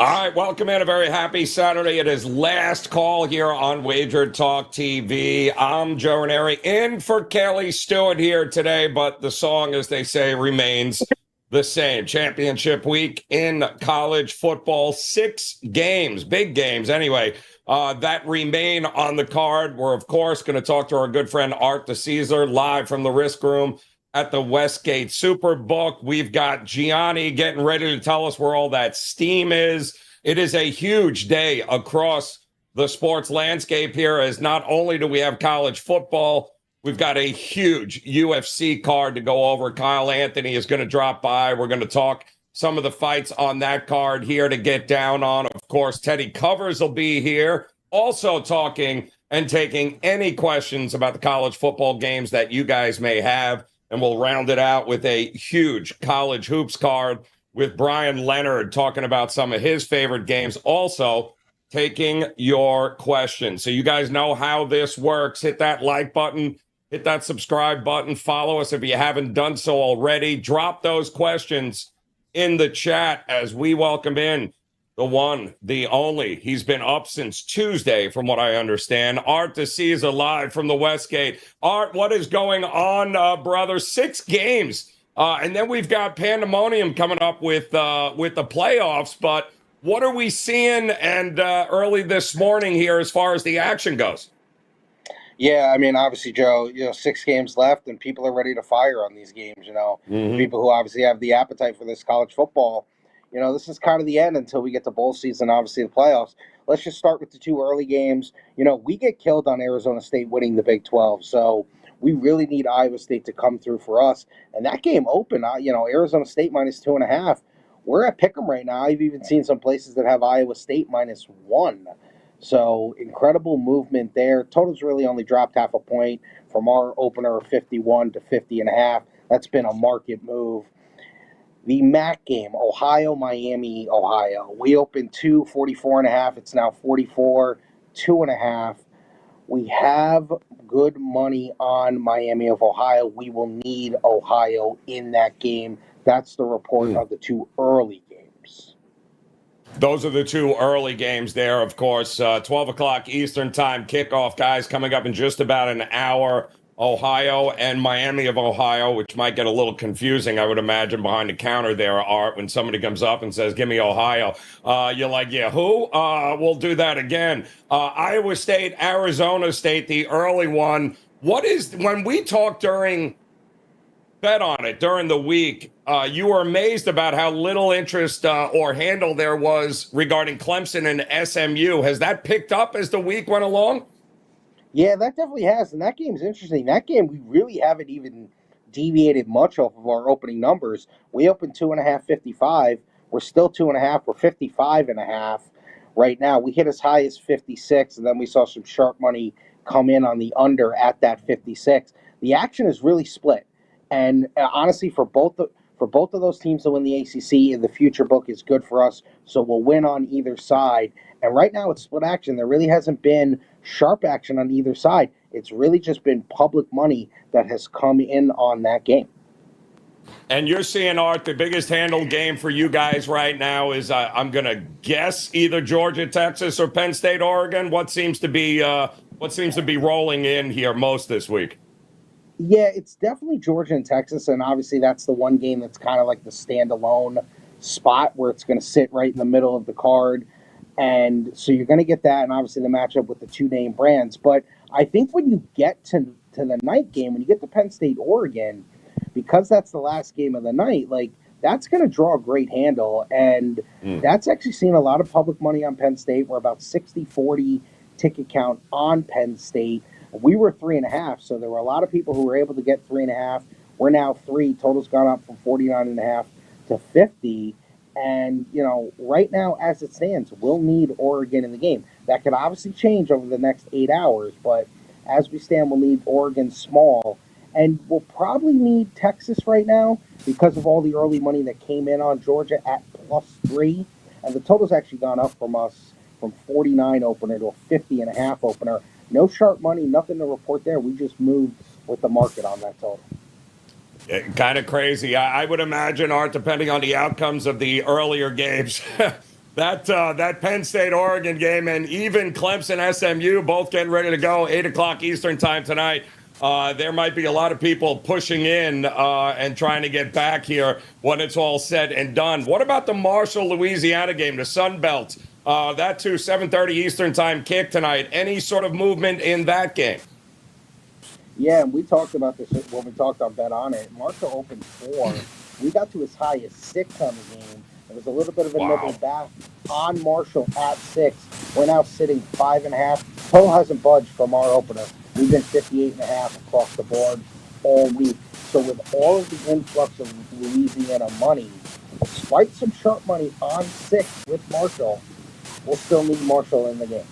All right, welcome in. A very happy Saturday. It is last call here on WagerTalk TV. I'm Joe Raineri in for Kelly Stewart here today, but the song, as they say, remains the same. Championship week in college football, 6 games, big games anyway, that remain on the card. We're, of course, going to talk to our good friend Art the Caesar live from the Risk Room at the Westgate Superbook. We've got Gianni getting ready to tell us where all that steam is. It is a huge day across the sports landscape here, as not only do we have college football, we've got a huge UFC card to go over. Kyle Anthony is going to drop by. We're going to talk some of the fights on that card here to get down on. Of course, Teddy Covers will be here, also talking and taking any questions about the college football games that you guys may have. And we'll round it out with a huge college hoops card with Bryan Leonard talking about some of his favorite games, also taking your questions. So you guys know how this works. Hit that like button, hit that subscribe button, follow us if you haven't done so already. Drop those questions in the chat as we welcome in the one, the only. He's been up since Tuesday, from what I understand. Art the Caesar live from the Westgate. Art, what is going on, brother? 6 games. And then we've got pandemonium coming up with the playoffs. But what are we seeing and early this morning here as far as the action goes? Yeah, I mean, obviously, Joe, 6 games left, and people are ready to fire on these games, People who obviously have the appetite for this college football. This is kind of the end until we get to bowl season, obviously the playoffs. Let's just start with the 2 early games. We get killed on Arizona State winning the Big 12, so we really need Iowa State to come through for us. And that game opened, Arizona State minus 2.5. We're at Pick'em right now. I've even seen some places that have Iowa State minus 1. So incredible movement there. Totals really only dropped half a point from our opener of 51 to 50.5. That's been a market move. The MAC game, Ohio, Miami, Ohio. We opened 44.5. It's now 44, 2.5. We have good money on Miami of Ohio. We will need Ohio in that game. That's the report of the 2 early games. Those are the 2 early games there, of course. 12 o'clock Eastern time kickoff, guys, coming up in just about an hour. Ohio and Miami of Ohio, which might get a little confusing, I would imagine, behind the counter there, Art, when somebody comes up and says, give me Ohio. You're like, yeah, who? We'll do that again. Iowa State, Arizona State, the early one. When we talked bet on it during the week, you were amazed about how little interest or handle there was regarding Clemson and SMU. Has that picked up as the week went along? Yeah, that definitely has, and that game's interesting. That game, we really haven't even deviated much off of our opening numbers. We opened 2.5, 55. We're still 2.5. We're 55.5 right now. We hit as high as 56, and then we saw some sharp money come in on the under at that 56. The action is really split, and honestly, for both of those teams to win the ACC, the future book is good for us. So we'll win on either side. And right now it's split action. There really hasn't been sharp action on either side. It's really just been public money that has come in on that game. And you're seeing, Art, the biggest handle game for you guys right now is, I'm going to guess, either Georgia, Texas, or Penn State, Oregon. What seems to be rolling in here most this week? Yeah, it's definitely Georgia and Texas, and obviously that's the one game that's kind of like the standalone spot where it's going to sit right in the middle of the card. And so you're going to get that, and obviously the matchup with the 2 name brands. But I think when you get to the night game, when you get to Penn State, Oregon, because that's the last game of the night, that's going to draw a great handle. And that's actually seen a lot of public money on Penn State. We're about 60-40 ticket count on Penn State. We were 3.5, so there were a lot of people who were able to get 3.5. We're now 3. Total's gone up from 49.5 to 50. And, right now, as it stands, we'll need Oregon in the game. That could obviously change over the next 8 hours, but as we stand, we'll need Oregon small. And we'll probably need Texas right now because of all the early money that came in on Georgia at +3. And the total's actually gone up from us from 49 opener to a 50.5 opener. No sharp money, nothing to report there. We just moved with the market on that total. Kind of crazy. I would imagine, Art, depending on the outcomes of the earlier games, That Penn State Oregon game, and even Clemson SMU both getting ready to go 8 o'clock Eastern time tonight. There might be a lot of people pushing in and trying to get back here when it's all said and done. What about the Marshall, Louisiana game, the Sun Belt? That too, 7:30 Eastern time kick tonight. Any sort of movement in that game? Yeah, and we talked about this when we talked on Bet On It. Marshall opened 4. We got to as high as 6 on the game. It was a little bit of a nibble back on Marshall at 6. We're now sitting 5.5. Total hasn't budged from our opener. We've been 58.5 across the board all week. So with all of the influx of Louisiana money, despite some sharp money on 6 with Marshall, we'll still need Marshall in the game.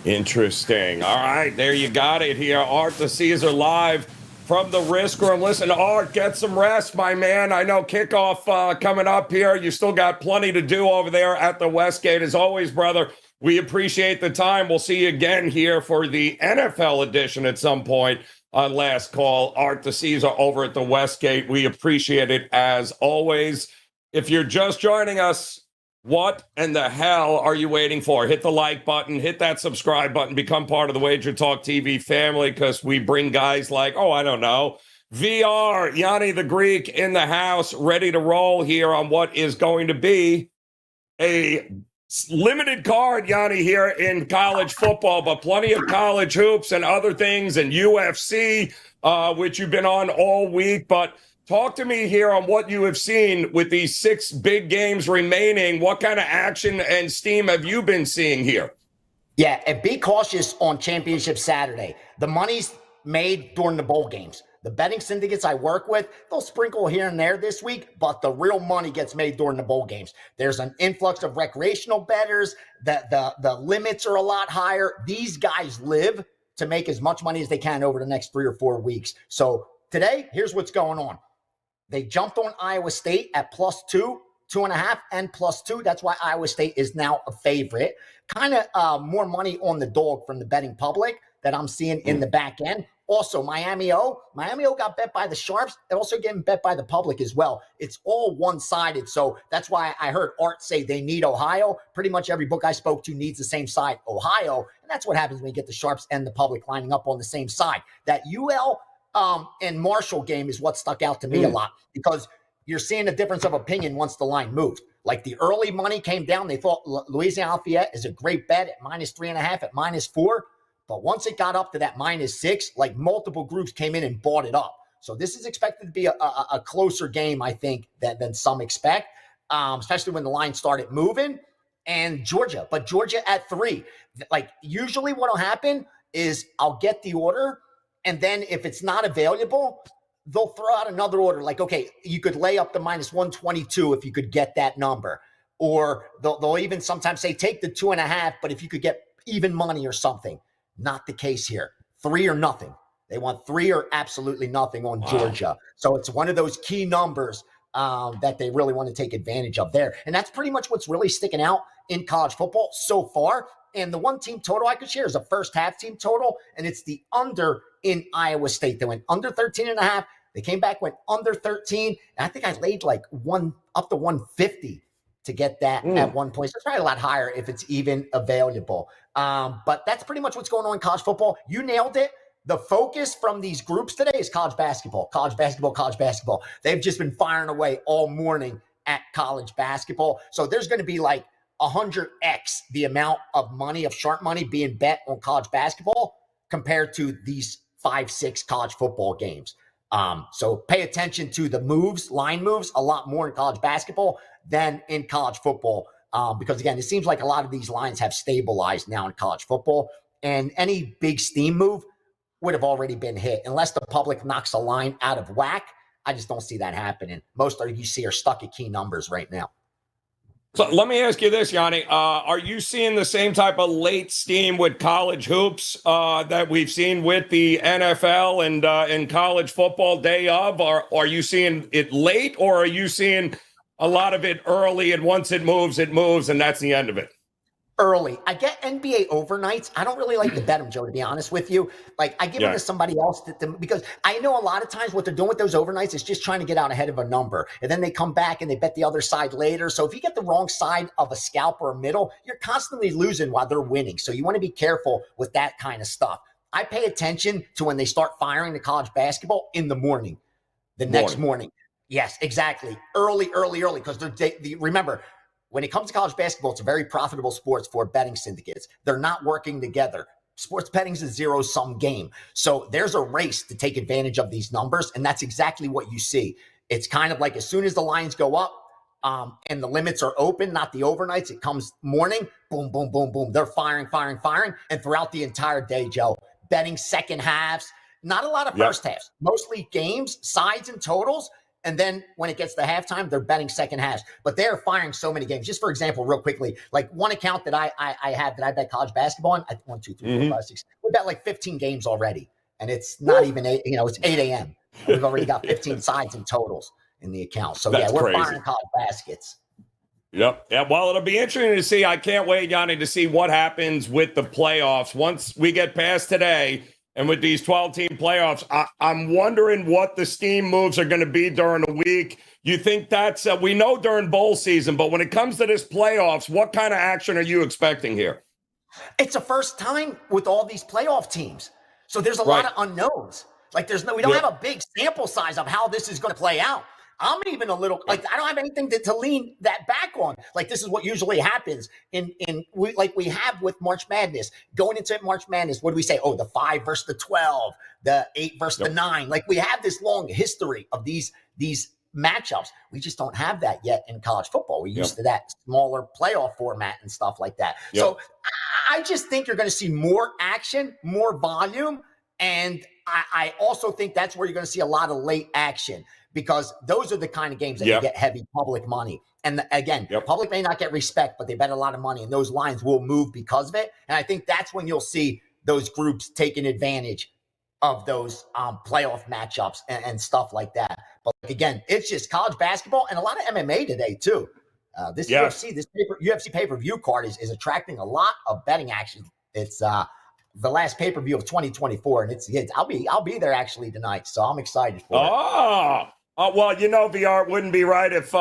Interesting. All right, there you got it here. Art the Caesar live from the Risk Room. Listen, Art, get some rest, my man. I know kickoff coming up here. You still got plenty to do over there at the Westgate. As always, brother, we appreciate the time. We'll see you again here for the NFL edition at some point on Last Call. Art the Caesar over at the Westgate. We appreciate it as always. If you're just joining us, what in the hell are you waiting for? Hit the like button, hit that subscribe button, become part of the WagerTalk TV family, because we bring guys like, I don't know, VR, Gianni the Greek in the house, ready to roll here on what is going to be a limited card, Gianni, here in college football, but plenty of college hoops and other things, and UFC, which you've been on all week. But talk to me here on what you have seen with these 6 big games remaining. What kind of action and steam have you been seeing here? Yeah, and be cautious on Championship Saturday. The money's made during the bowl games. The betting syndicates I work with, they'll sprinkle here and there this week, but the real money gets made during the bowl games. There's an influx of recreational bettors. The limits are a lot higher. These guys live to make as much money as they can over the next 3 or 4 weeks. So today, here's what's going on. They jumped on Iowa State at +2, 2.5, and +2. That's why Iowa State is now a favorite. Kind of more money on the dog from the betting public that I'm seeing in the back end. Also, Miami O got bet by the Sharps. They're also getting bet by the public as well. It's all one-sided. So that's why I heard Art say they need Ohio. Pretty much every book I spoke to needs the same side, Ohio. And that's what happens when you get the Sharps and the public lining up on the same side. That UL and Marshall game is what stuck out to me a lot, because you're seeing a difference of opinion once the line moved. Like the early money came down. They thought Louisiana Lafayette is a great bet at -3.5, at -4. But once it got up to that -6, like multiple groups came in and bought it up. So this is expected to be a closer game, I think, than some expect, especially when the line started moving. And Georgia at 3. Like usually what will happen is I'll get the order, and then if it's not available, they'll throw out another order. Like, okay, you could lay up the -122 if you could get that number. Or they'll even sometimes say, take the 2.5, but if you could get even money or something. Not the case here. 3 or nothing. They want 3 or absolutely nothing on Georgia. So it's one of those key numbers that they really want to take advantage of there. And that's pretty much what's really sticking out in college football so far. And the one team total I could share is a first half team total, and it's the under in Iowa State. They went under 13.5. They came back, went under 13. And I think I laid like up to 150 to get that at one point. So it's probably a lot higher if it's even available. But that's pretty much what's going on in college football. You nailed it. The focus from these groups today is college basketball, college basketball, college basketball. They've just been firing away all morning at college basketball. So there's going to be like 100x the amount of money, of sharp money being bet on college basketball compared to these 5-6 college football games. So pay attention to the moves, line moves, a lot more in college basketball than in college football. Because again, it seems like a lot of these lines have stabilized now in college football, and any big steam move would have already been hit unless the public knocks a line out of whack. I just don't see that happening. Most of you see are stuck at key numbers right now. So let me ask you this, Gianni. Are you seeing the same type of late steam with college hoops that we've seen with the NFL and in college football day of? Or are you seeing it late, or are you seeing a lot of it early, and once it moves, and that's the end of it? early. I get NBA overnights. I don't really like to bet them, Joe, to be honest with you. Like, I give them to somebody else because I know a lot of times what they're doing with those overnights is just trying to get out ahead of a number. And then they come back and they bet the other side later. So if you get the wrong side of a scalp or a middle, you're constantly losing while they're winning. So you want to be careful with that kind of stuff. I pay attention to when they start firing the college basketball in the morning, next morning. Yes, exactly. Early, because remember, when it comes to college basketball, it's a very profitable sport for betting syndicates. They're not working together. Sports betting is a zero-sum game. So there's a race to take advantage of these numbers, and that's exactly what you see. It's kind of like as soon as the lines go up and the limits are open, not the overnights, it comes morning, boom, boom, boom, boom. They're firing. And throughout the entire day, Joe, betting second halves, not a lot of first halves, mostly games, sides, and totals. And then when it gets to halftime, they're betting second halves. But they're firing so many games. Just for example, real quickly, like one account that I have that I bet college basketball on, 1, 2, 3, 4, 5, 6. We bet like 15 games already. And it's not even 8, it's 8 a.m. We've already got 15 sides and totals in the account. So we're crazy. Firing college baskets. Yep. Yeah. Well, it'll be interesting to see. I can't wait, Gianni, to see what happens with the playoffs once we get past today. And with these 12-team playoffs, I'm wondering what the steam moves are going to be during the week. You think that's we know during bowl season, but when it comes to this playoffs, what kind of action are you expecting here? It's a first time with all these playoff teams. So there's a lot of unknowns. Like we don't have a big sample size of how this is going to play out. I'm even a little I don't have anything to lean that back on. Like this is what usually happens like we have with March Madness. Going into March Madness, what do we say? Oh, the 5 versus the 12, the 8 versus the 9. Like we have this long history of these matchups. We just don't have that yet in college football. We're used to that smaller playoff format and stuff like that. So I just think you're going to see more action, more volume, and I also think that's where you're going to see a lot of late action. Because those are the kind of games that you get heavy public money. And again, public may not get respect, but they bet a lot of money, and those lines will move because of it. And I think that's when you'll see those groups taking advantage of those playoff matchups and stuff like that. But again, it's just college basketball and a lot of MMA today too. This UFC pay-per-view card is attracting a lot of betting action. It's the last pay-per-view of 2024, and I'll be there actually tonight, so I'm excited for it. Well, VR wouldn't be right if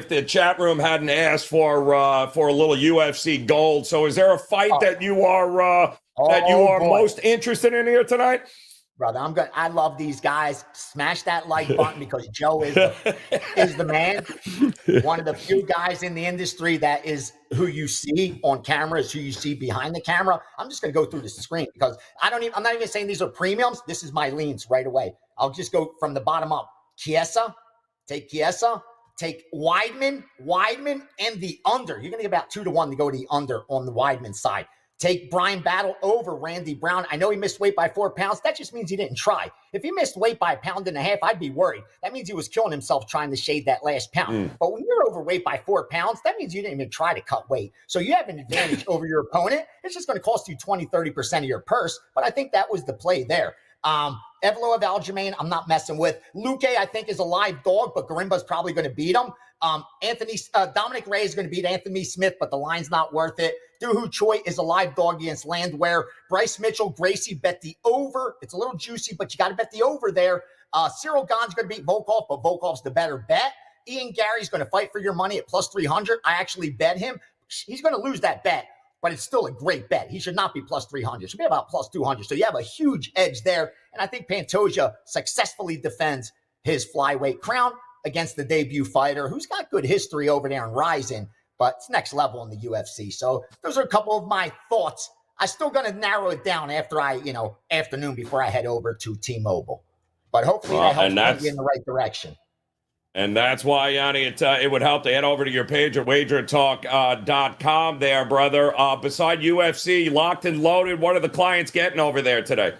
the chat room hadn't asked for a little UFC gold. So, is there a fight that you are most interested in here tonight? Brother, I love these guys. Smash that like button because Joe is the man. One of the few guys in the industry that is who you see on camera is who you see behind the camera. I'm just going to go through the screen because I'm not even saying these are premiums. This is my leans right away. I'll just go from the bottom up. Chiesa, take Weidman, and the under. You're going to get about 2-1 to go to the under on the Weidman side. Take Brian Battle over Randy Brown. I know he missed weight by 4 pounds. That just means he didn't try. If he missed weight by 1.5 pounds, I'd be worried. That means he was killing himself trying to shade that last pound. But when you're overweight by 4 pounds, that means you didn't even try to cut weight. So you have an advantage over your opponent. It's just going to cost you 20-30% of your purse. But I think that was the play there. Evlo of Aljamain, I'm not messing with. Luque, I think, is a live dog, but Garimba's probably going to beat him. Dominic Ray is going to beat Anthony Smith, but the line's not worth it. Doohoo Choi is a live dog against Landwehr. Bryce Mitchell, Gracie, bet the over. It's a little juicy, but you got to bet the over there. Cyril Gahn's going to beat Volkov, but Volkov's the better bet. Ian Gary's going to fight for your money at plus 300. I actually bet him. He's going to lose that bet, but it's still a great bet. He should not be plus 300. It should be about plus 200. So you have a huge edge there. And I think Pantoja successfully defends his flyweight crown against the debut fighter who's got good history over there in Rising, but it's next level in the UFC. So those are a couple of my thoughts. I'm still going to narrow it down after afternoon before I head over to T-Mobile. But hopefully that helps me in the right direction. And that's why, Yanni, it would help to head over to your page at WagerTalk.com there, brother. Beside UFC, locked and loaded, what are the clients getting over there today?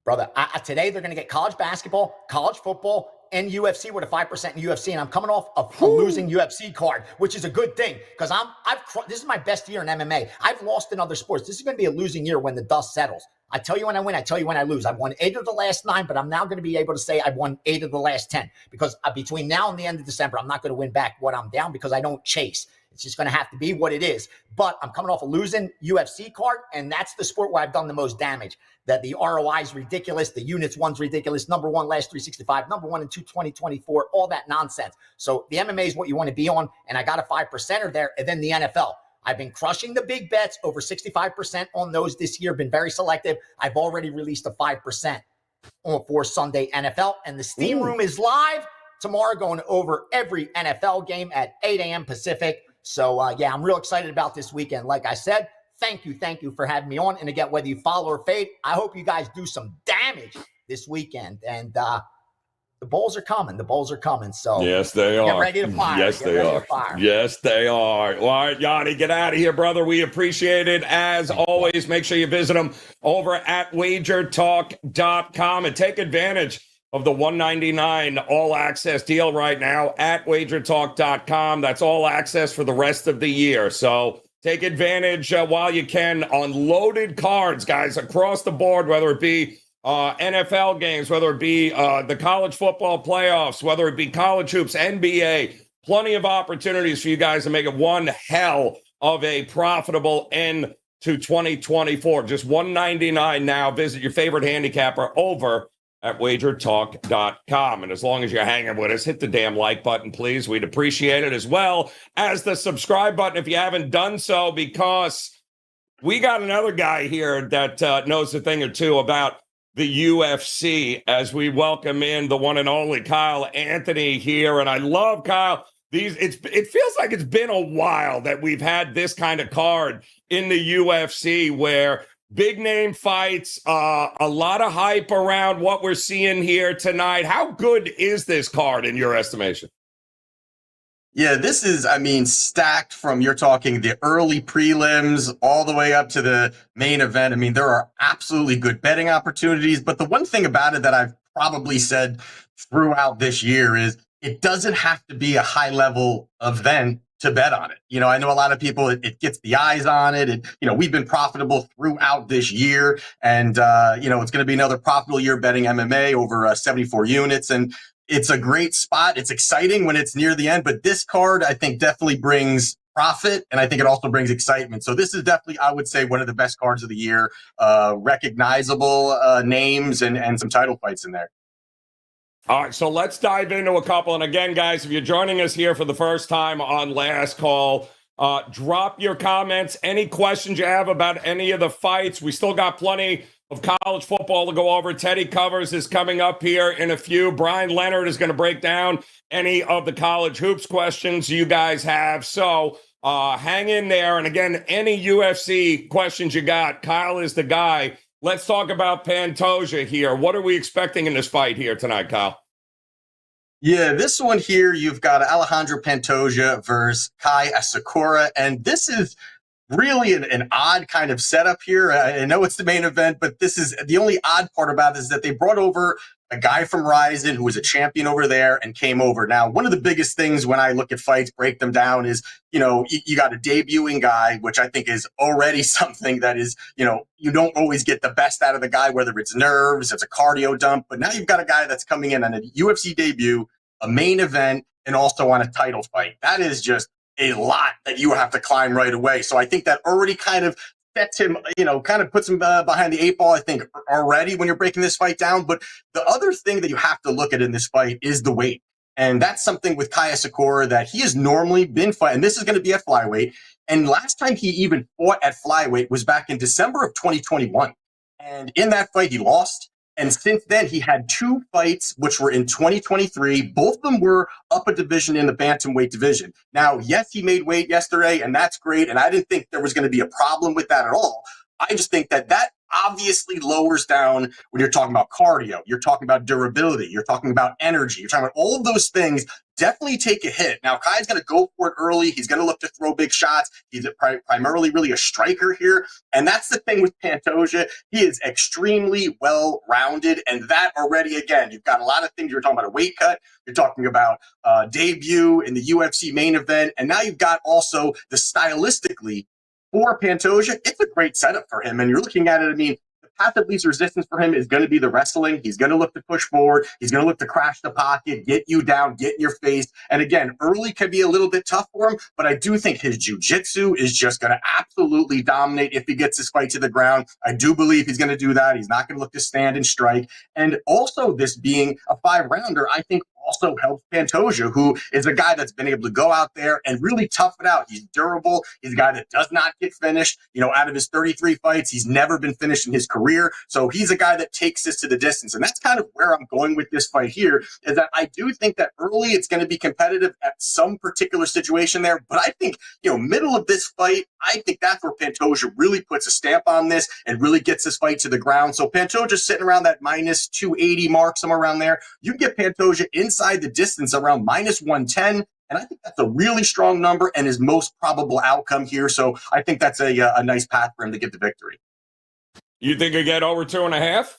Brother, today they're going to get college basketball, college football, and UFC with a 5% in UFC. And I'm coming off a losing UFC card, which is a good thing because this is my best year in MMA. I've lost in other sports. This is going to be a losing year when the dust settles. I tell you when I win, I tell you when I lose. I've won 8 of the last 9, but I'm now going to be able to say I've won 8 of the last 10 because between now and the end of December, I'm not going to win back what I'm down because I don't chase. It's just going to have to be what it is. But I'm coming off a losing UFC card, and that's the sport where I've done the most damage. That the ROI is ridiculous. The units one's ridiculous. Number one last 365, number one in 2024, all that nonsense. So the MMA is what you want to be on, and I got a 5%er there. And then the NFL. I've been crushing the big bets, over 65% on those this year, been very selective. I've already released a 5% for Sunday NFL, and the Steam Room is live tomorrow, going over every NFL game at 8 a.m. Pacific. So, yeah, I'm real excited about this weekend. Like I said, thank you for having me on. And again, whether you follow or fade, I hope you guys do some damage this weekend. And the Bulls are coming. The Bulls are coming. So yes, they are. Get ready to fire. Yes, they are. Yes, they are. All right, Gianni, get out of here, brother. We appreciate it. As always, make sure you visit them over at WagerTalk.com and take advantage of the $199 all-access deal right now at WagerTalk.com. That's all access for the rest of the year. So take advantage while you can on loaded cards, guys, across the board, whether it be NFL games, whether it be the college football playoffs, whether it be college hoops, NBA. Plenty of opportunities for you guys to make it one hell of a profitable end to 2024. Just $199 now. Visit your favorite handicapper over at WagerTalk.com. And as long as you're hanging with us, hit the damn like button, please. We'd appreciate it, as well as the subscribe button if you haven't done so, because we got another guy here that knows a thing or two about the UFC, as we welcome in the one and only Kyle Anthony here. And I love Kyle. It feels like it's been a while that we've had this kind of card in the UFC, where big name fights, a lot of hype around what we're seeing here tonight. How good is this card in your estimation? Yeah, this is, stacked from, you're talking the early prelims all the way up to the main event. There are absolutely good betting opportunities, but the one thing about it that I've probably said throughout this year is it doesn't have to be a high level event to bet on it. I know a lot of people, it gets the eyes on it. We've been profitable throughout this year, and, it's going to be another profitable year betting MMA over 74 units. And it's a great spot. It's exciting when it's near the end, but this card, I think, definitely brings profit, and I think it also brings excitement. So this is definitely, I would say, one of the best cards of the year. Recognizable names and some title fights in there. All right, so let's dive into a couple. And again, guys, if you're joining us here for the first time on Last Call, drop your comments, any questions you have about any of the fights. We still got plenty of college football to go over. Teddy Covers is coming up here in a few. Bryan Leonard is going to break down any of the college hoops questions you guys have. So hang in there. And again, any UFC questions you got, Kyle is the guy. Let's talk about Pantoja here. What are we expecting in this fight here tonight, Kyle? Yeah, this one here, you've got Alejandro Pantoja versus Kai Asakura. And this is really an odd kind of setup here. I know it's the main event, but this is the only odd part about it is that they brought over a guy from Ryzen who was a champion over there and came over. Now, one of the biggest things when I look at fights, break them down, is, you got a debuting guy, which I think is already something that is, you don't always get the best out of the guy, whether it's nerves, it's a cardio dump. But now you've got a guy that's coming in on a UFC debut, a main event, and also on a title fight. That is just a lot that you have to climb right away. So I think that already kind of sets him, kind of puts him behind the eight ball, I think, already when you're breaking this fight down. But the other thing that you have to look at in this fight is the weight. And that's something with Kai Asakura that he has normally been fighting. And this is going to be at flyweight. And last time he even fought at flyweight was back in December of 2021. And in that fight, he lost. And since then, he had two fights, which were in 2023. Both of them were up a division in the bantamweight division. Now, yes, he made weight yesterday, and that's great. And I didn't think there was going to be a problem with that at all. I just think that obviously lowers down when you're talking about cardio, you're talking about durability, you're talking about energy, you're talking about all of those things definitely take a hit. Now, Kai's going to go for it early. He's going to look to throw big shots. He's primarily really a striker here. And that's the thing with Pantoja. He is extremely well-rounded. And that already, again, you've got a lot of things. You're talking about a weight cut. You're talking about debut in the UFC main event. And now you've got also the stylistically, for Pantoja, it's a great setup for him. And you're looking at it, the path of least resistance for him is going to be the wrestling. He's going to look to push forward. He's going to look to crash the pocket, get you down, get in your face. And again, early can be a little bit tough for him, but I do think his jiu-jitsu is just going to absolutely dominate if he gets his fight to the ground. I do believe he's going to do that. He's not going to look to stand and strike. And also this being a 5-rounder, I think also helps Pantoja, who is a guy that's been able to go out there and really tough it out. He's durable. He's a guy that does not get finished. Out of his 33 fights, he's never been finished in his career. So he's a guy that takes this to the distance. And that's kind of where I'm going with this fight here, is that I do think that early it's going to be competitive at some particular situation there. But I think, middle of this fight, I think that's where Pantoja really puts a stamp on this and really gets this fight to the ground. So Pantoja's sitting around that minus 280 mark, somewhere around there. You can get Pantoja inside the distance around minus 110. And I think that's a really strong number and his most probable outcome here. So I think that's a nice path for him to get the victory. You think he'll get over 2.5?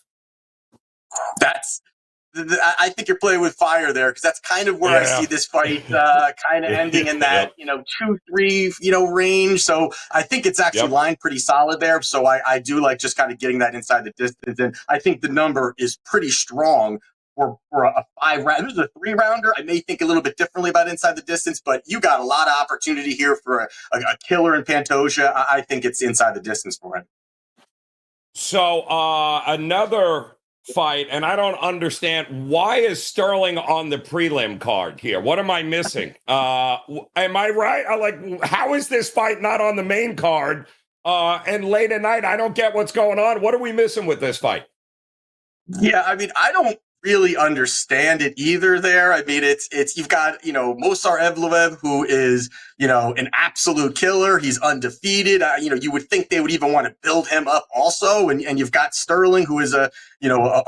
I think you're playing with fire there, because that's kind of where I see this fight kind of ending in that 2-3 range. So I think it's actually lined pretty solid there. So I do like just kind of getting that inside the distance, and I think the number is pretty strong for a 5-round. This is a 3-rounder. I may think a little bit differently about inside the distance, but you got a lot of opportunity here for a killer in Pantoja. I think it's inside the distance for him. So another fight, and I don't understand, why is Sterling on the prelim card here? What am I missing? Am I right? How is this fight not on the main card? And late at night, I don't get what's going on. What are we missing with this fight? Yeah, I mean, I don't really understand it either there. I mean, it's you've got, Movsar Evloev, who is, an absolute killer. He's undefeated. You would think they would even want to build him up also. And you've got Sterling, who is a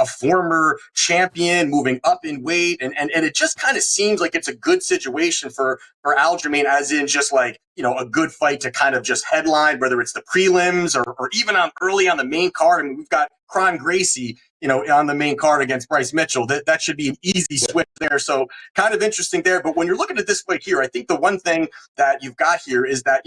former champion moving up in weight. And it just kind of seems like it's a good situation for Aljamain, as in just like, a good fight to kind of just headline, whether it's the prelims or even early on the main card. I mean, we've got Kron Gracie, on the main card against Bryce Mitchell. That should be an easy switch there. So kind of interesting there. But when you're looking at this fight here, I think the one thing that you've got here is that,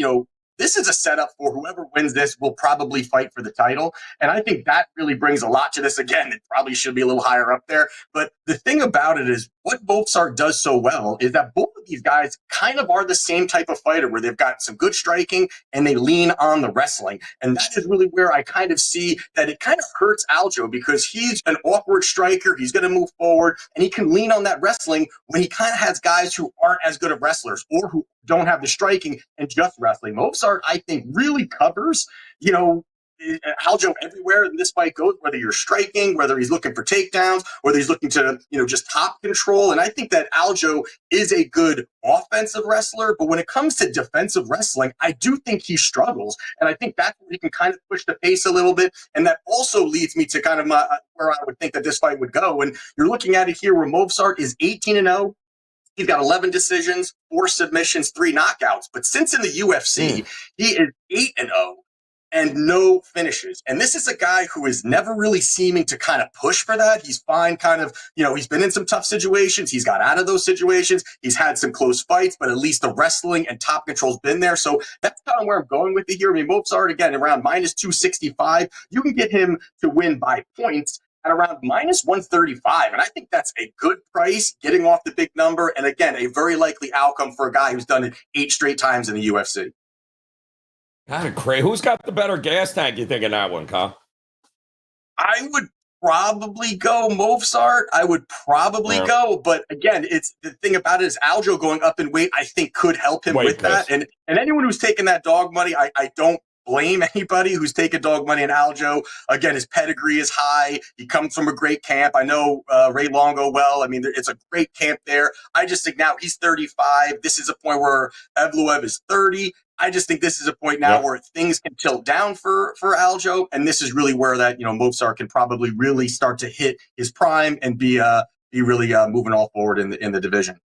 this is a setup for whoever wins this will probably fight for the title. And I think that really brings a lot to this. Again, it probably should be a little higher up there. But the thing about it is what Movsar does so well is that both of these guys kind of are the same type of fighter, where they've got some good striking and they lean on the wrestling. And that is really where I kind of see that it kind of hurts Aljo, because he's an awkward striker. He's going to move forward and he can lean on that wrestling when he kind of has guys who aren't as good of wrestlers or who don't have the striking and just wrestling. Movsar, I think, really covers, Aljo everywhere in this fight goes, whether you're striking, whether he's looking for takedowns, whether he's looking to, just top control. And I think that Aljo is a good offensive wrestler, but when it comes to defensive wrestling, I do think he struggles. And I think that's where he can kind of push the pace a little bit. And that also leads me to kind of where I would think that this fight would go. And you're looking at it here where Movsar is 18-0. He's got 11 decisions, 4 submissions, 3 knockouts. But since in the UFC, he is 8-0 and no finishes. And this is a guy who is never really seeming to kind of push for that. He's fine kind of, he's been in some tough situations. He's got out of those situations. He's had some close fights, but at least the wrestling and top control's been there. So that's kind of where I'm going with it here. I mean, Movsar, again, around minus 265. You can get him to win by points at around minus 135. And I think that's a good price, getting off the big number. And again, a very likely outcome for a guy who's done it 8 straight times in the UFC. Kind of crazy. Who's got the better gas tank, you think, in that one, Kyle? I would probably go Movsar. I would probably go. But again, it's the thing about it is Aljo going up in weight, I think, could help him with that. And anyone who's taking that dog money, I don't blame anybody who's taking dog money in Aljo. Again, his pedigree is high. He comes from a great camp. I know Ray Longo well. I mean, it's a great camp there. I just think now he's 35. This is a point where Evloev is 30. I just think this is a point now where things can tilt down for Aljo, and this is really where that Movsar can probably really start to hit his prime and be really moving all forward in the division.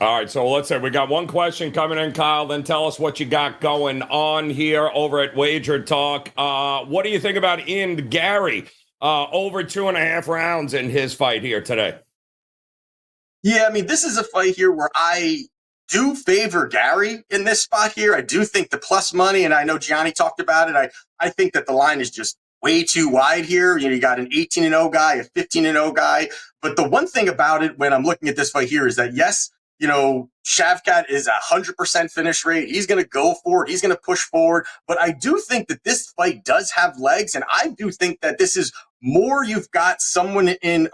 All right, so let's say we got one question coming in, Kyle. Then tell us what you got going on here over at WagerTalk. What do you think about Ian Gary over 2.5 rounds in his fight here today? Yeah, I mean, this is a fight here where I do favor Gary in this spot here. I do think the plus money, and I know Gianni talked about it, I think that the line is just way too wide here. You got an 18-0 guy, a 15-0 guy. But the one thing about it when I'm looking at this fight here is that, yes, Shavkat is 100% finish rate. He's going to go for it. He's going to push forward. But I do think that this fight does have legs, and I do think that this is more. You've got someone in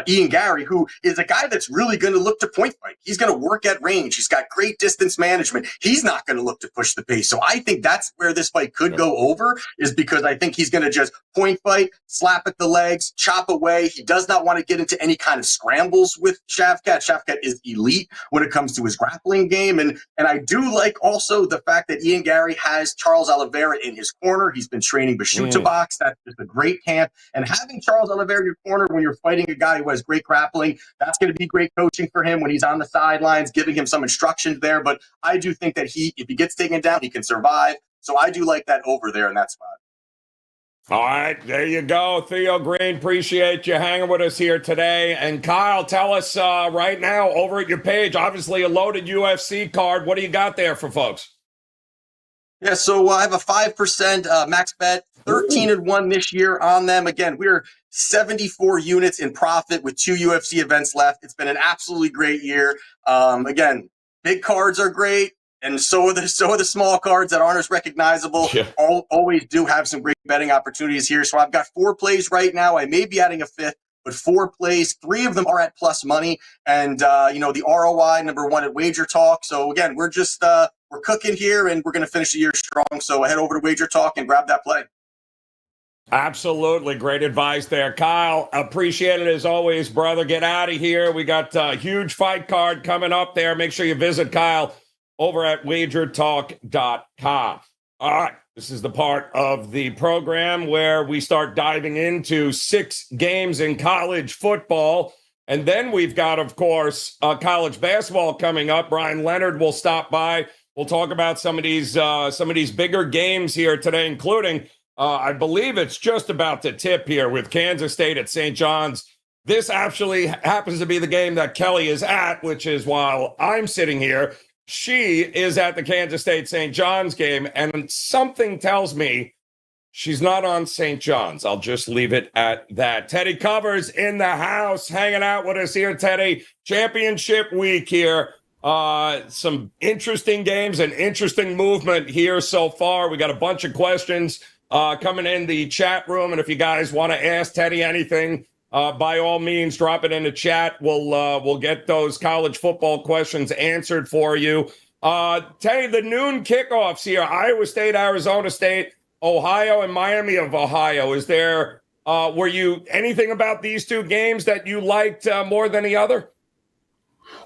Ian Gary, who is a guy that's really going to look to point fight. He's going to work at range. He's got great distance management. He's not going to look to push the pace. So I think that's where this fight could go over, is because I think he's going to just point fight, slap at the legs, chop away. He does not want to get into any kind of scrambles with Shavkat. Shavkat is elite when it comes to his grappling game. And I do like also the fact that Ian Gary has Charles Oliveira in his corner. He's been training Bashuta box. That's just a great camp. And having Charles Oliveira in your corner when you're fighting a guy who has great grappling, that's going to be great coaching for him when he's on the sidelines, giving him some instructions there. But I do think that if he gets taken down, he can survive. So I do like that over there in that spot. All right, there you go. Theo Green, appreciate you hanging with us here today. And Kyle, tell us right now over at your page, obviously a loaded UFC card. What do you got there for folks? Yeah, so I have a 5% max bet, 13-1 this year on them. Again, we're 74 units in profit with 2 UFC events left. It's been an absolutely great year. Again, big cards are great, and so are the small cards that aren't as recognizable. Yeah. Always do have some great betting opportunities here. So I've got 4 plays right now. I may be adding a 5th, but 4 plays. 3 of them are at plus money, and the ROI #1 at WagerTalk. So again, we're just we're cooking here, and we're going to finish the year strong. So head over to WagerTalk and grab that play. Absolutely. Great advice there. Kyle, appreciate it as always, brother. Get out of here. We got a huge fight card coming up there. Make sure you visit Kyle over at WagerTalk.com. All right. This is the part of the program where we start diving into 6 games in college football. And then we've got, of course, college basketball coming up. Bryan Leonard will stop by. We'll talk about some of these bigger games here today, including I believe it's just about to tip here with Kansas State at St. John's. This actually happens to be the game that Kelly is at, which is while I'm sitting here. She is at the Kansas State St. John's game, and something tells me she's not on St. John's. I'll just leave it at that. Teddy Covers in the house, hanging out with us here, Teddy. Championship week here. Some interesting games and interesting movement here so far. We got a bunch of questions coming in the chat room, and if you guys want to ask Teddy anything, by all means, drop it in the chat. We'll get those college football questions answered for you. Teddy, the noon kickoffs here: Iowa State, Arizona State, Ohio, and Miami of Ohio. Is there were you anything about these 2 games that you liked more than the other?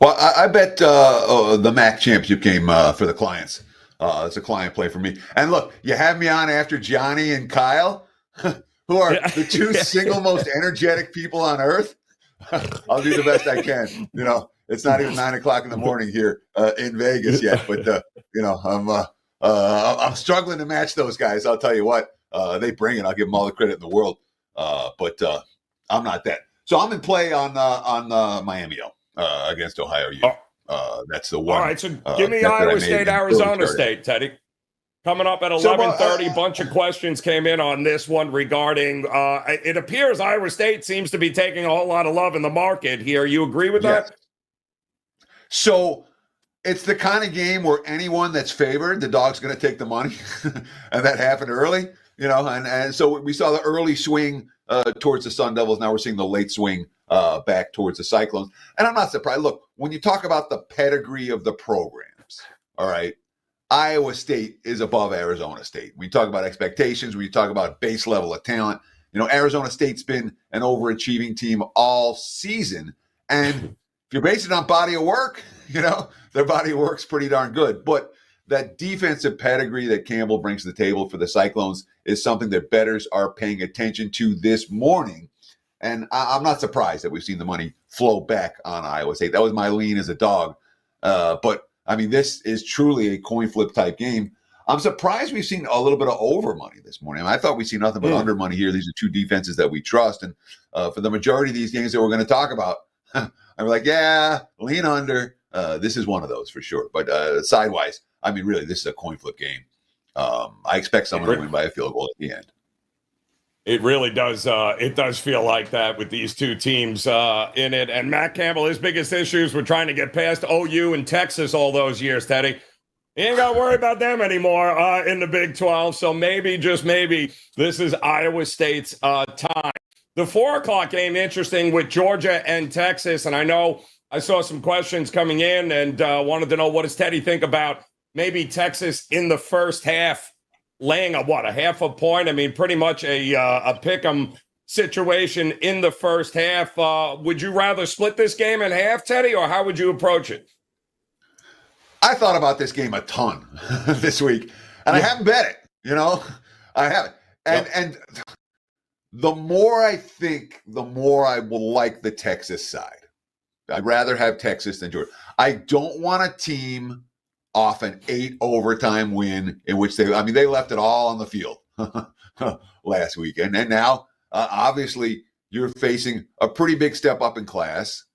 Well, I bet the MAC championship game for the clients. It's a client play for me. And look, you have me on after Gianni and Kyle, who are the 2 single most energetic people on earth. I'll do the best I can. It's not even 9 o'clock in the morning here in Vegas yet, but I'm struggling to match those guys. I'll tell you what, they bring it. I'll give them all the credit in the world, but I'm not that. So I'm in play on Miami against Ohio U. That's the one. All right, so give me Iowa State, Arizona State, Teddy. Coming up at 11:30, a bunch of questions came in on this one regarding, it appears Iowa State seems to be taking a whole lot of love in the market here. You agree with that? So it's the kind of game where anyone that's favored, the dog's going to take the money. And that happened early, and so we saw the early swing towards the Sun Devils. Now we're seeing the late swing back towards the Cyclones. And I'm not surprised. Look, when you talk about the pedigree of the programs, all right, Iowa State is above Arizona State. We talk about expectations. We talk about base level of talent. Arizona State's been an overachieving team all season. And if you're basing it on body of work, their body of work's pretty darn good. But that defensive pedigree that Campbell brings to the table for the Cyclones is something that bettors are paying attention to this morning. And I'm not surprised that we've seen the money flow back on Iowa State. That was my lean as a dog. But, this is truly a coin flip type game. I'm surprised we've seen a little bit of over money this morning. I thought we'd see nothing but under money here. These are 2 defenses that we trust. And for the majority of these games that we're going to talk about, I'm like, yeah, lean under. This is one of those for sure. But sidewise, really, this is a coin flip game. I expect someone to win by a field goal at the end. It really does. It does feel like that with these two teams in it. And Matt Campbell, his biggest issues were trying to get past OU and Texas all those years, Teddy. He ain't got to worry about them anymore in the Big 12. So maybe, just maybe, this is Iowa State's time. The 4 o'clock game, interesting, with Georgia and Texas. And I know I saw some questions coming in and wanted to know, what does Teddy think about maybe Texas in the first half laying a half a point? I mean, pretty much a pick-em situation in the first half. Would you rather split this game in half, Teddy, or how would you approach it? I thought about this game a ton this week, and I haven't bet it. I haven't. And the more I think, the more I will like the Texas side. I'd rather have Texas than Georgia. I don't want a team off an 8 overtime win in which they left it all on the field last weekend. And now, obviously, you're facing a pretty big step up in class.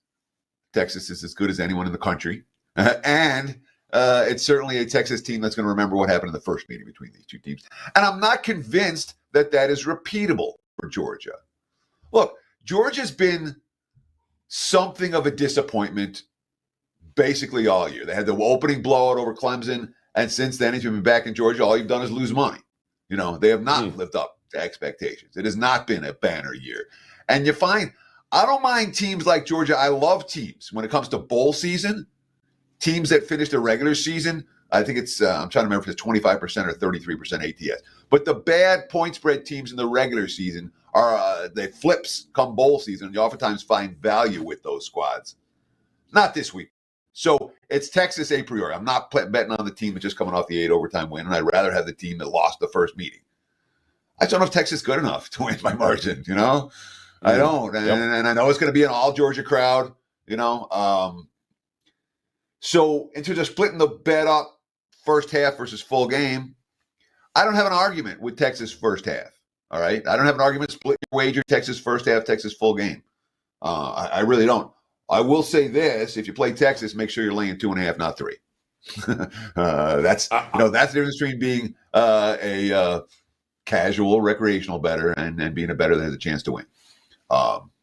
Texas is as good as anyone in the country. And it's certainly a Texas team that's going to remember what happened in the first meeting between these two teams. And I'm not convinced that is repeatable for Georgia. Look, Georgia's been something of a disappointment basically all year. They had the opening blowout over Clemson, and since then, if you've been back in Georgia, all you've done is lose money. They have not lived up to expectations. It has not been a banner year. And you find, I don't mind teams like Georgia. I love teams when it comes to bowl season. Teams that finished the regular season, I think it's, I'm trying to remember if it's 25% or 33% ATS. But the bad point spread teams in the regular season are, they flips come bowl season. You oftentimes find value with those squads. Not this week. So it's Texas a priori. I'm not betting on the team that's just coming off the 8 overtime win, and I'd rather have the team that lost the first meeting. I don't know if Texas is good enough to win by margin, I don't. And I know it's going to be an all Georgia crowd, So in terms of splitting the bet up first half versus full game, I don't have an argument with Texas first half. All right. I don't have an argument split your wager Texas first half, Texas full game. I really don't. I will say this: if you play Texas, make sure you're laying 2.5, not 3. That's the difference between being a casual recreational bettor and being a bettor that has a chance to win.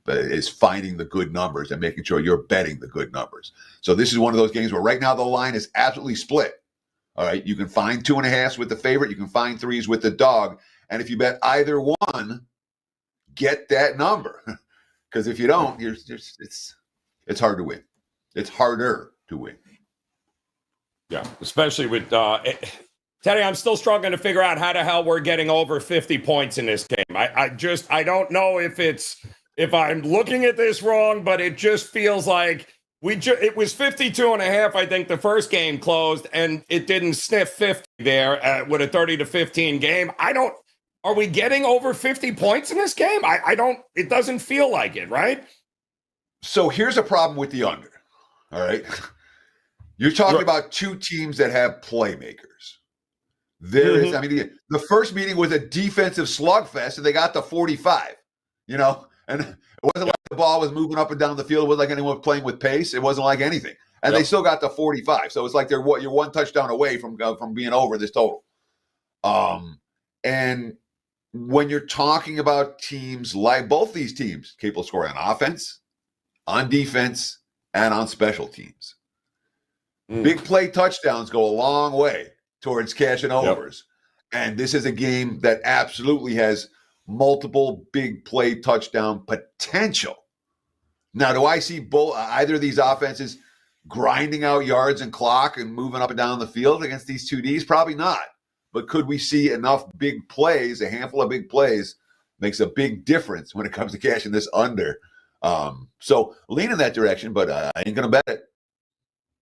Is finding the good numbers and making sure you're betting the good numbers. So this is one of those games where right now the line is absolutely split. All right, you can find 2.5s with the favorite, you can find 3s with the dog, and if you bet either one, get that number. Because if you don't, it's hard to win. It's harder to win. Yeah, especially with Teddy. I'm still struggling to figure out how the hell we're getting over 50 points in this game. I don't know if I'm looking at this wrong, but it just feels like it was 52.5. I think the first game closed, and it didn't sniff 50 there with a 30-15 game. Are we getting over 50 points in this game? It doesn't feel like it, right? So here's a problem with the under. All right. You're talking about two teams that have playmakers. There is, the first meeting was a defensive slugfest, and they got to 45, and it wasn't like the ball was moving up and down the field. It wasn't like anyone playing with pace. It wasn't like anything. And they still got to 45. So it's like you're one touchdown away from being over this total. And when you're talking about teams like both these teams, capable of scoring on offense, on defense, and on special teams. Big play touchdowns go a long way towards cashing overs. And this is a game that absolutely has multiple big play touchdown potential. Now, do I see either of these offenses grinding out yards and clock and moving up and down the field against these two Ds? Probably not. But could we see enough big plays, a handful of big plays, makes a big difference when it comes to cashing this under. So lean in that direction, but I ain't going to bet it.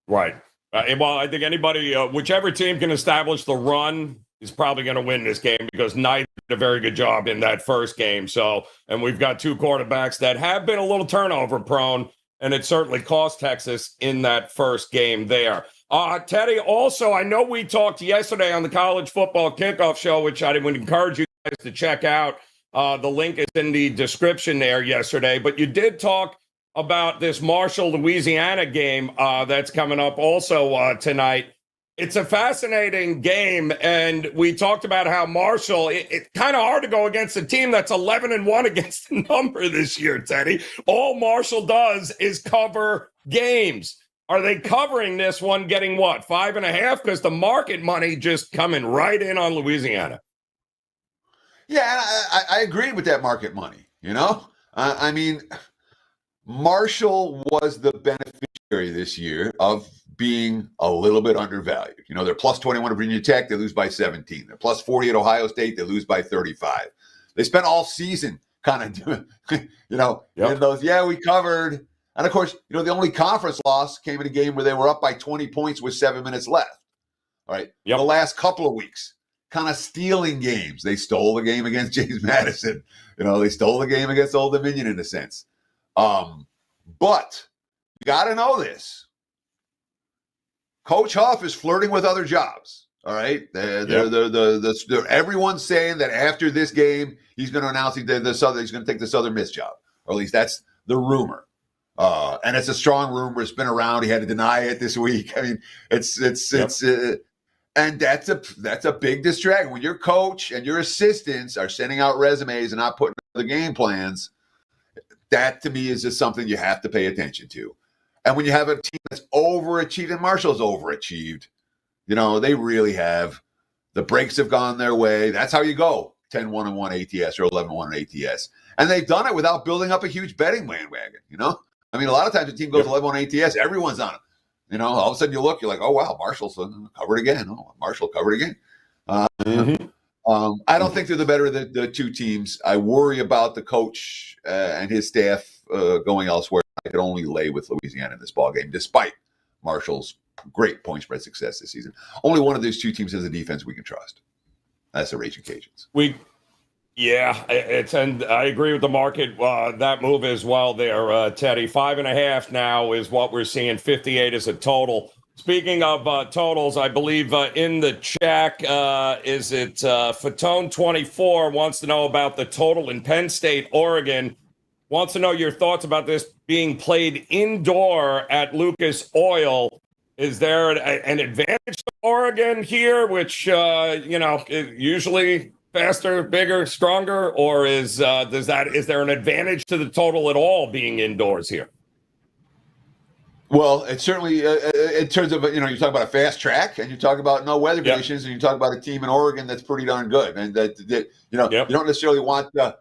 Right. Well, I think anybody, whichever team can establish the run is probably going to win this game because neither did a very good job in that first game. So, and we've got two quarterbacks that have been a little turnover prone, and it certainly cost Texas in that first game there. Teddy, also, I know we talked yesterday on the college football kickoff show, which I would encourage you guys to check out. The link is in the description there yesterday, but you did talk about this Marshall, Louisiana game that's coming up also tonight It's a fascinating game, and we talked about how Marshall, it's kind of hard to go against a team that's 11-1 against the number this year, Teddy. All Marshall does is cover games. Are they covering this one, getting what, 5.5? Because the market money just coming right in on Louisiana. Yeah, I agreed with that market money, I mean, Marshall was the beneficiary this year of being a little bit undervalued. They're plus 21 at Virginia Tech, they lose by 17. They're plus 40 at Ohio State, they lose by 35. They spent all season kind of doing, in those, we covered. And of course, the only conference loss came in a game where they were up by 20 points with 7 minutes left. All right. The last couple of weeks, kind of stealing games. They stole the game against James Madison. They stole the game against Old Dominion in a sense. But you got to know this. Coach Huff is flirting with other jobs. All right. Everyone's saying that after this game, he's going to announce he's going to take the Southern Miss job, or at least that's the rumor. And it's a strong rumor. It's been around. He had to deny it this week. I mean, and that's a big distraction when your coach and your assistants are sending out resumes and not putting the game plans. That to me is just something you have to pay attention to. And when you have a team that's overachieved, and Marshall's overachieved, they really have. The breaks have gone their way. That's how you go 10-1-1 ATS or 11-1 ATS. And they've done it without building up a huge betting bandwagon, I mean, a lot of times the team goes 11-1 ATS, everyone's on it. All of a sudden you look, you're like, oh, wow, Marshall's covered again. Oh, Marshall covered again. I don't think they're the better of the two teams. I worry about the coach and his staff going elsewhere. I could only lay with Louisiana in this ballgame, despite Marshall's great point spread success this season. Only one of these two teams has a defense we can trust. That's the Raging Cajuns. And I agree with the market. That move as well there, Teddy. 5.5 now is what we're seeing. 58 is a total. Speaking of totals, I believe in the chat, is it Fatone24 wants to know about the total in Penn State, Oregon. Wants to know your thoughts about this being played indoor at Lucas Oil. Is there an advantage to Oregon here, which, usually faster, bigger, stronger, or is there an advantage to the total at all being indoors here? Well, it's certainly in terms of, you talk about a fast track and you talk about no weather conditions and you talk about a team in Oregon that's pretty darn good. And you don't necessarily want to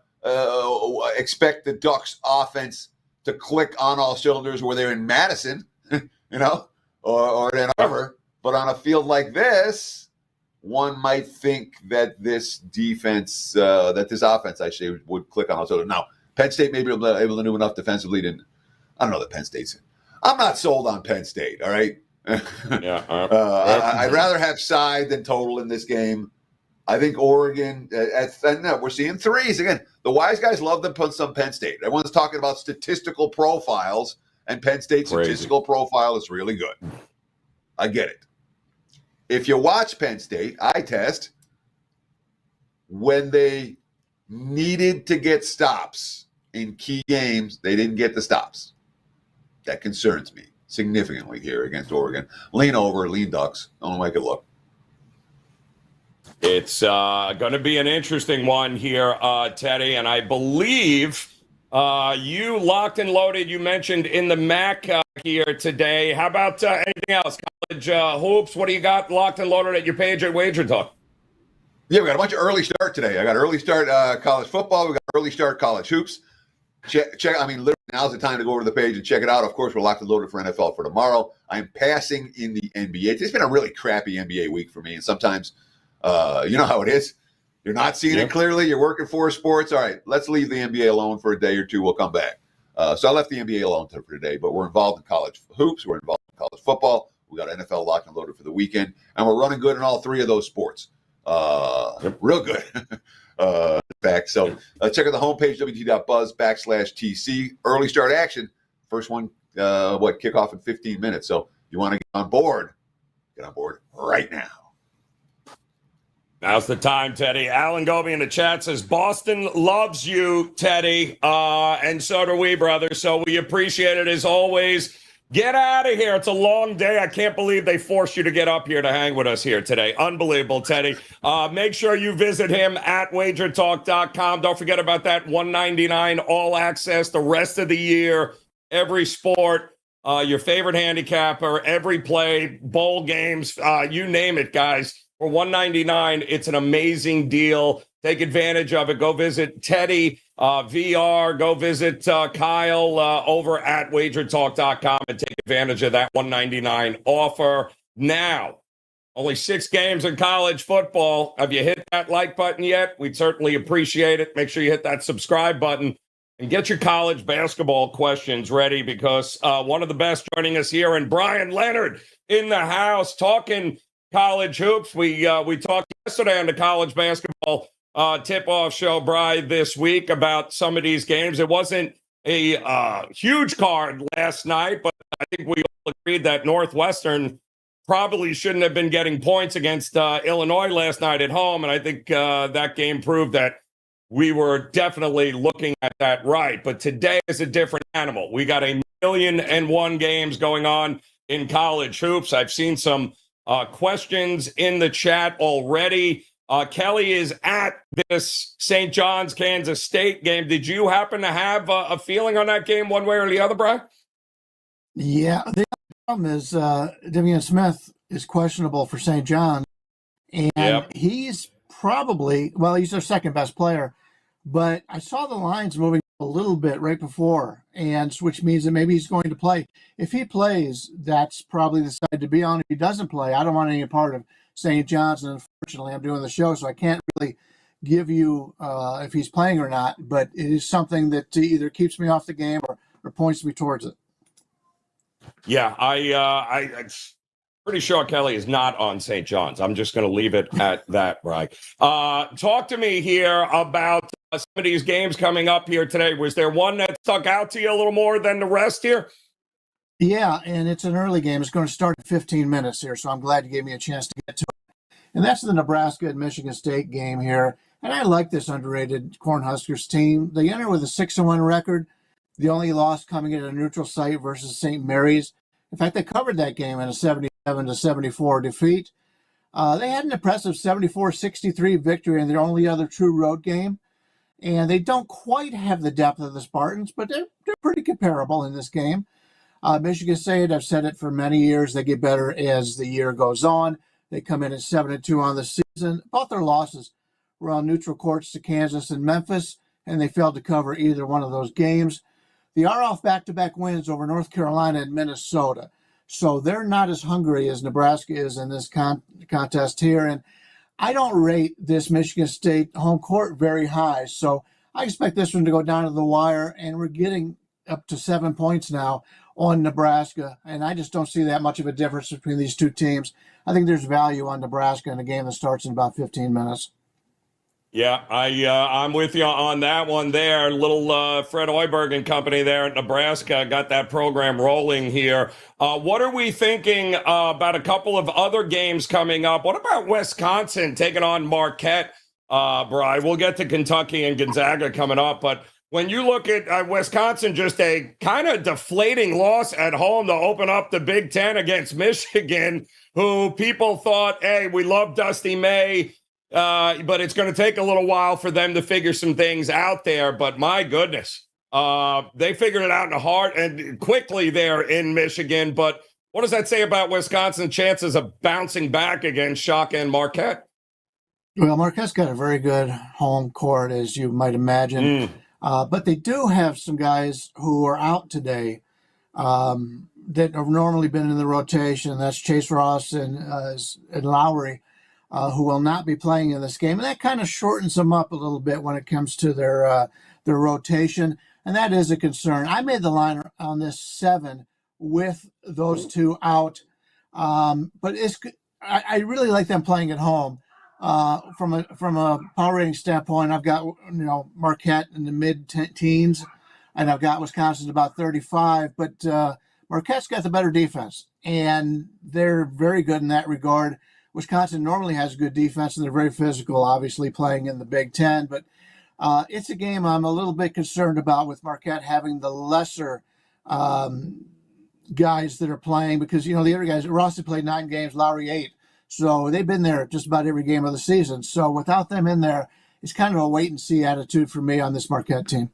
expect the Ducks offense to click on all cylinders where they're in Madison, or in Ann Arbor. But on a field like this, one might think that this defense, this offense, I say, would click on all cylinders. Now, Penn State may be able to do enough defensively to, I don't know that Penn State's. I'm not sold on Penn State, all right? I'd rather have side than total in this game. I think Oregon, we're seeing threes. Again, the wise guys love to put some Penn State. Everyone's talking about statistical profiles, and Penn State's statistical profile is really good. I get it. If you watch Penn State, eye test, when they needed to get stops in key games, they didn't get the stops. That concerns me significantly here against Oregon. Lean over, lean Ducks. Don't make it look. It's going to be an interesting one here, Teddy, and I believe you locked and loaded. You mentioned in the MAC here today. How about anything else? College hoops. What do you got locked and loaded at your page at WagerTalk? Yeah, we got a bunch of early start today. I got early start college football. We got early start college hoops. Check. I mean, literally now's the time to go over to the page and check it out. Of course, we're locked and loaded for NFL for tomorrow. I'm passing in the NBA. It's been a really crappy NBA week for me, and sometimes, you know how it is. You're not seeing it clearly. You're working for sports. All right, let's leave the NBA alone for a day or two. We'll come back. So I left the NBA alone for today, but we're involved in college hoops. We're involved in college football. We got NFL locked and loaded for the weekend, and we're running good in all three of those sports. Real good. In fact, so check out the homepage, wt.buzz/TC. Early start action. First one, kickoff in 15 minutes. So you want to get on board right now. Now's the time, Teddy. Alan Goby in the chat says, Boston loves you, Teddy, and so do we, brother. So we appreciate it as always. Get out of here. It's a long day. I can't believe they forced you to get up here to hang with us here today. Unbelievable, Teddy. Make sure you visit him at WagerTalk.com. Don't forget about that $199 all access the rest of the year, every sport, your favorite handicapper, every play, bowl games, you name it, guys. For $199, it's an amazing deal. Take advantage of it. Go visit Teddy VR. Go visit Kyle over at WagerTalk.com and take advantage of that $199 offer. Now, only 6 games in college football. Have you hit that like button yet? We'd certainly appreciate it. Make sure you hit that subscribe button and get your college basketball questions ready, because one of the best joining us here, and Bryan Leonard in the house talking college hoops. We talked yesterday on the college basketball tip-off show, Brian, this week about some of these games. It wasn't a huge card last night, but I think we all agreed that Northwestern probably shouldn't have been getting points against Illinois last night at home, and I think that game proved that we were definitely looking at that right. But today is a different animal. We got 1,000,001 games going on in college hoops. I've seen some questions in the chat already. Kelly is at this St. John's, Kansas State game. Did you happen to have a feeling on that game one way or the other, Brian? Yeah, the problem is Devian Smith is questionable for St. John's, and he's probably, well, he's their second best player, but I saw the lines moving a little bit right before, and which means that maybe he's going to play. If he plays, that's probably the side to be on. If he doesn't play, I don't want any part of St. John's, and unfortunately I'm doing the show, so I can't really give you if he's playing or not, but it is something that either keeps me off the game or points me towards it. Yeah, I'm pretty sure Kelly is not on St. John's. I'm just going to leave it at that, Brian. Talk to me here about some of these games coming up here today. Was there one that stuck out to you a little more than the rest here? Yeah, and it's an early game. It's going to start in 15 minutes here, so I'm glad you gave me a chance to get to it. And that's the Nebraska and Michigan State game here. And I like this underrated Cornhuskers team. They enter with a 6-1 record, the only loss coming at a neutral site versus St. Mary's. In fact, they covered that game in a 77-74 defeat. They had an impressive 74-63 victory in their only other true road game. And they don't quite have the depth of the Spartans, but they're pretty comparable in this game. Michigan State, I've said it for many years, they get better as the year goes on. They come in at 7-2 on the season. Both their losses were on neutral courts to Kansas and Memphis, and they failed to cover either one of those games. They are off back-to-back wins over North Carolina and Minnesota, so they're not as hungry as Nebraska is in this contest here. And I don't rate this Michigan State home court very high, so I expect this one to go down to the wire, and we're getting up to 7 points now on Nebraska, and I just don't see that much of a difference between these two teams. I think there's value on Nebraska in a game that starts in about 15 minutes. Yeah, I'm with you on that one there. Little Fred Hoiberg and company there at Nebraska got that program rolling here. What are we thinking about a couple of other games coming up? What about Wisconsin taking on Marquette, Brian? We'll get to Kentucky and Gonzaga coming up, but when you look at Wisconsin, just a kind of deflating loss at home to open up the Big Ten against Michigan, who people thought, hey, we love Dusty May, but it's going to take a little while for them to figure some things out there. But my goodness, they figured it out in the heart and quickly there in Michigan. But what does that say about Wisconsin's chances of bouncing back against Shaka and Marquette? Well, Marquette's got a very good home court, as you might imagine. But they do have some guys who are out today that have normally been in the rotation. That's Chase Ross and Lowry, who will not be playing in this game. And that kind of shortens them up a little bit when it comes to their rotation. And that is a concern. I made the line on this 7 with those two out. But I really like them playing at home. From a power rating standpoint, I've got Marquette in the mid-teens, and I've got Wisconsin about 35. But Marquette's got the better defense, and they're very good in that regard. Wisconsin normally has good defense, and they're very physical, obviously playing in the Big Ten. But it's a game I'm a little bit concerned about, with Marquette having the lesser guys that are playing because, the other guys, Rossi played 9 games, Lowry 8. So they've been there just about every game of the season. So without them in there, it's kind of a wait and see attitude for me on this Marquette team.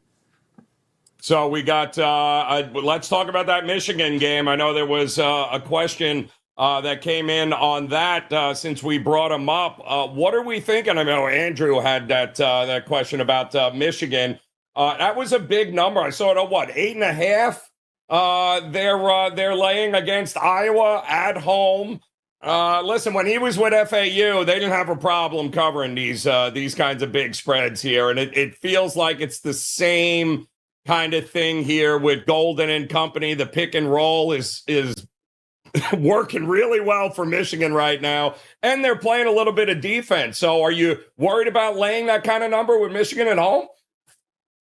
So we got, let's talk about that Michigan game. I know there was a question that came in on that since we brought him up. What are we thinking? I know Andrew had that question about Michigan. That was a big number. I saw it at 8.5. They're laying against Iowa at home. Listen, when he was with FAU, they didn't have a problem covering these kinds of big spreads here, and it feels like it's the same kind of thing here with Golden and company. The pick and roll is working really well for Michigan right now, and they're playing a little bit of defense. So, are you worried about laying that kind of number with Michigan at home?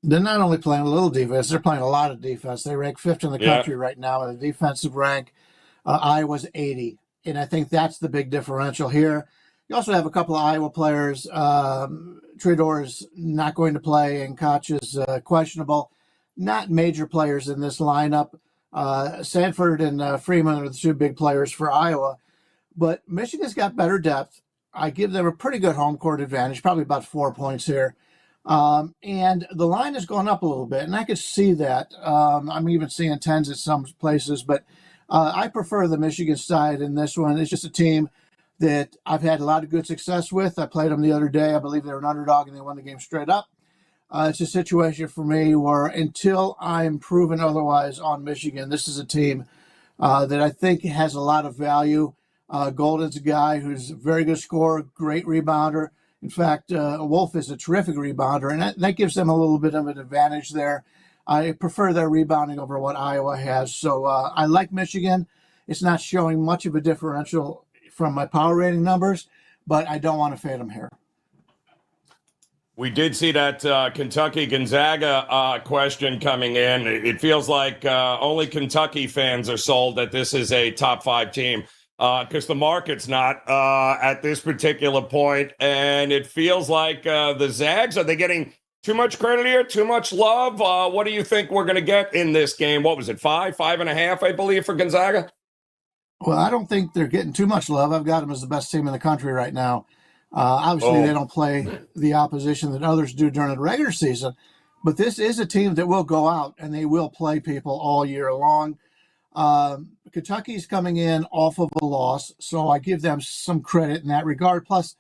They're not only playing a little defense; they're playing a lot of defense. They rank 5th in the country right now in the defensive rank. Iowa's 80. And I think that's the big differential here. You also have a couple of Iowa players. Tridor's not going to play, and Koch is questionable. Not major players in this lineup. Sanford and Freeman are the 2 big players for Iowa. But Michigan's got better depth. I give them a pretty good home court advantage, probably about 4 points here. And the line has gone up a little bit, and I could see that. I'm even seeing 10s at some places, but I prefer the Michigan side in this one. It's just a team that I've had a lot of good success with. I played them the other day. I believe they were an underdog, and they won the game straight up. It's a situation for me where until I'm proven otherwise on Michigan, this is a team that I think has a lot of value. Golden's a guy who's a very good scorer, great rebounder. In fact, Wolf is a terrific rebounder, and that gives them a little bit of an advantage there. I prefer their rebounding over what Iowa has. So I like Michigan. It's not showing much of a differential from my power rating numbers, but I don't want to fade them here. We did see that Kentucky-Gonzaga question coming in. It feels like only Kentucky fans are sold that this is a top 5 team because the market's not at this particular point. And it feels like the Zags, are they getting too much credit here? Too much love? What do you think we're going to get in this game? What was it, 5.5, I believe, for Gonzaga? Well, I don't think they're getting too much love. I've got them as the best team in the country right now. Obviously, they don't play the opposition that others do during the regular season, but this is a team that will go out and they will play people all year long. Kentucky's coming in off of a loss, so I give them some credit in that regard. Plus,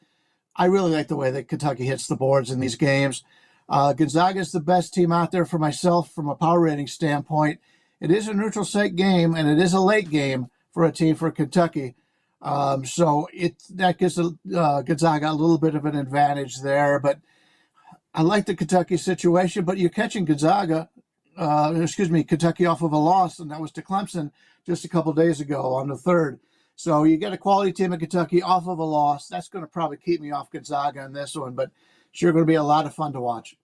I really like the way that Kentucky hits the boards in these games. Gonzaga is the best team out there for myself from a power rating standpoint. It is a neutral site game, and it is a late game for a team for Kentucky. So that gives Gonzaga a little bit of an advantage there. But I like the Kentucky situation, but you're catching Kentucky off of a loss, and that was to Clemson just a couple days ago on the 3rd. So you get a quality team in Kentucky off of a loss. That's going to probably keep me off Gonzaga on this one, but sure going to be a lot of fun to watch.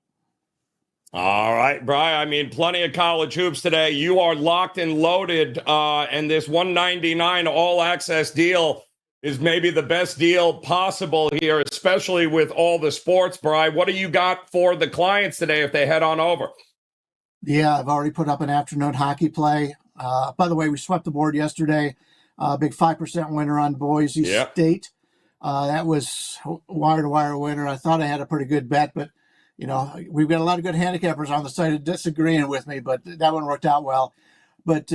All right, Brian. I mean, plenty of college hoops today. You are locked and loaded, and this $199 all-access deal is maybe the best deal possible here, especially with all the sports, Brian. What do you got for the clients today if they head on over? Yeah, I've already put up an afternoon hockey play. By the way, we swept the board yesterday. Big 5% winner on Boise State. That was wire-to-wire winner. I thought I had a pretty good bet, but we've got a lot of good handicappers on the site disagreeing with me, but that one worked out well. But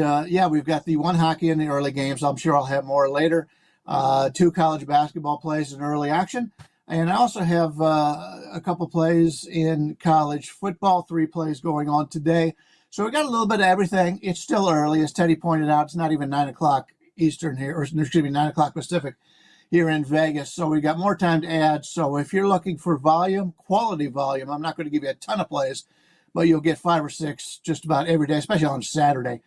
we've got the one hockey in the early games. I'm sure I'll have more later. 2 college basketball plays in early action. And I also have a couple plays in college football, 3 plays going on today. So we got a little bit of everything. It's still early. As Teddy pointed out, it's not even 9 o'clock Eastern here, or 9 o'clock Pacific here in Vegas. So we got more time to add. So if you're looking for volume, quality volume, I'm not going to give you a ton of plays, but you'll get 5 or 6 just about every day, especially on Saturday.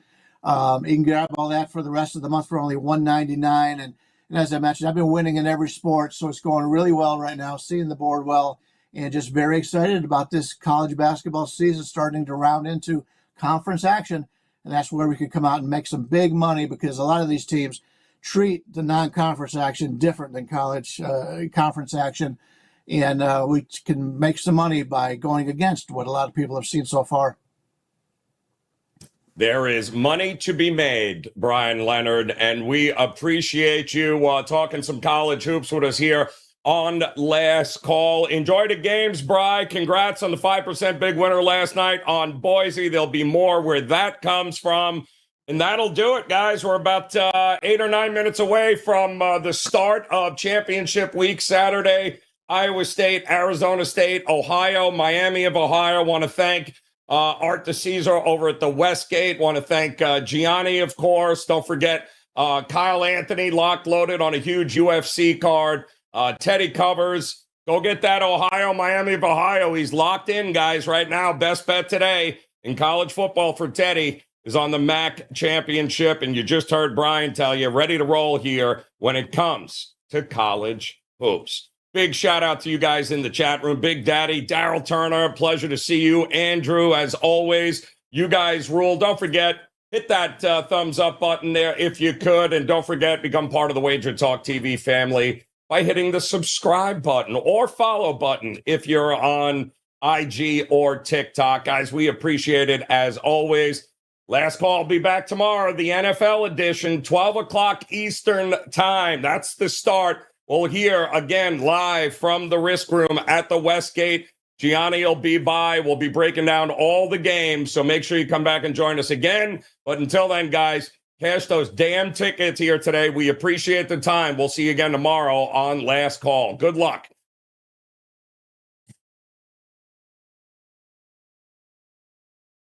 You can grab all that for the rest of the month for only $199. And as I mentioned, I've been winning in every sport, so it's going really well right now, seeing the board well, and just very excited about this college basketball season starting to round into conference action. And that's where we can come out and make some big money, because a lot of these teams treat the non-conference action different than college conference action. And we can make some money by going against what a lot of people have seen so far. There is money to be made, Bryan Leonard, and we appreciate you talking some college hoops with us here on Last Call. Enjoy the games, Bry. Congrats on the 5% big winner last night on Boise. There'll be more where that comes from. And that'll do it, guys. We're about 8 or 9 minutes away from the start of championship week Saturday. Iowa State, Arizona State, Ohio, Miami of Ohio. Want to thank Art DeCesar over at the Westgate. Want to thank Gianni, of course. Don't forget Kyle Anthony locked loaded on a huge UFC card. Teddy Covers. Go get that Ohio, Miami of Ohio. He's locked in, guys, right now. Best bet today in college football for Teddy is on the MAC championship. And you just heard Brian tell you, ready to roll here when it comes to college hoops. Big shout out to you guys in the chat room. Big Daddy, Daryl Turner, pleasure to see you. Andrew, as always, you guys rule. Don't forget, hit that thumbs up button there if you could. And don't forget, become part of the WagerTalk TV family by hitting the subscribe button or follow button if you're on IG or TikTok. Guys, we appreciate it as always. Last Call will be back tomorrow, the NFL edition, 12 o'clock Eastern time. That's the start. We'll hear again live from the Risk Room at the Westgate. Gianni will be by. We'll be breaking down all the games, so make sure you come back and join us again. But until then, guys, cash those damn tickets here today. We appreciate the time. We'll see you again tomorrow on Last Call. Good luck.